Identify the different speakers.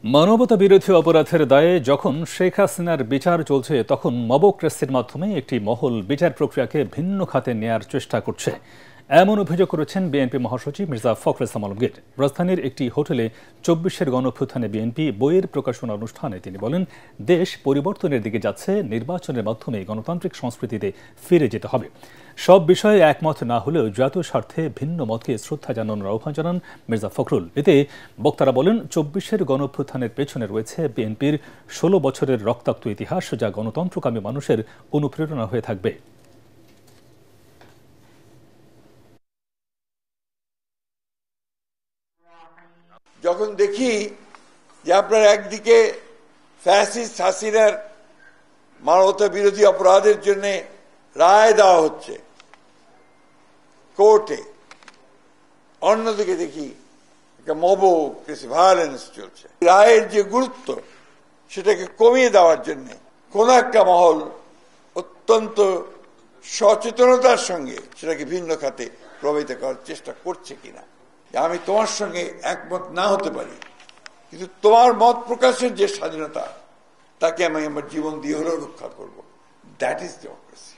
Speaker 1: মানবতা বিরোধী অপরাধের দায়ে যখন শেখ হাসিনার বিচার চলছে তখন মবক্রেসির মাধ্যমে একটি মহল বিচার প্রক্রিয়াকে ভিন্ন খাতে নেয়ার চেষ্টা করছে এমন অভিযোগ করেছেন বিএনপি মহাসচিব মির্জা ফখরুল ইসলাম আলমগীর। রাজধানীর একটি হোটেলে ২৪-এর গণঅভ্যুত্থানে বিএনপি বইয়ের প্রকাশনা অনুষ্ঠানে তিনি বলেন, দেশ পরিবর্তনের দিকে যাচ্ছে, নির্বাচনের মাধ্যমে গণতান্ত্রিক সংস্কৃতিতে ফিরে যেতে হবে। সব বিষয়ে একমত না হলেও জাতীয় স্বার্থে ভিন্ন মতকে শ্রদ্ধা জানানোর আহ্বান জানান মির্জা ফখরুল। এতে বক্তারা বলেন, ২৪-এর গণঅভ্যুত্থানের পেছনে রয়েছে বিএনপির ১৬ বছরের রক্তাক্ত ইতিহাস, যা গণতন্ত্রকামী মানুষের অনুপ্রেরণা হয়ে থাকবে।
Speaker 2: যখন দেখি যে আপনার একদিকে ফ্যাসিস্ট হাসিনার মানবতা বিরোধী অপরাধের জন্য রায় দেওয়া হচ্ছে কোর্টে, অন্যদিকে দেখি একটা মবক্রেসি ভায়োলেন্স চলছে। রায়ের যে গুরুত্ব সেটাকে কমিয়ে দেওয়ার জন্য কোন একটা মহল অত্যন্ত সচেতনতার সঙ্গে সেটাকে ভিন্ন খাতে প্রভাবিত করার চেষ্টা করছে কিনা। আমি তোমার সঙ্গে একমত না হতে পারি, কিন্তু তোমার মত প্রকাশের যে স্বাধীনতা তাকে আমি আমার জীবন দিয়ে হলেও রক্ষা করবো। That is democracy.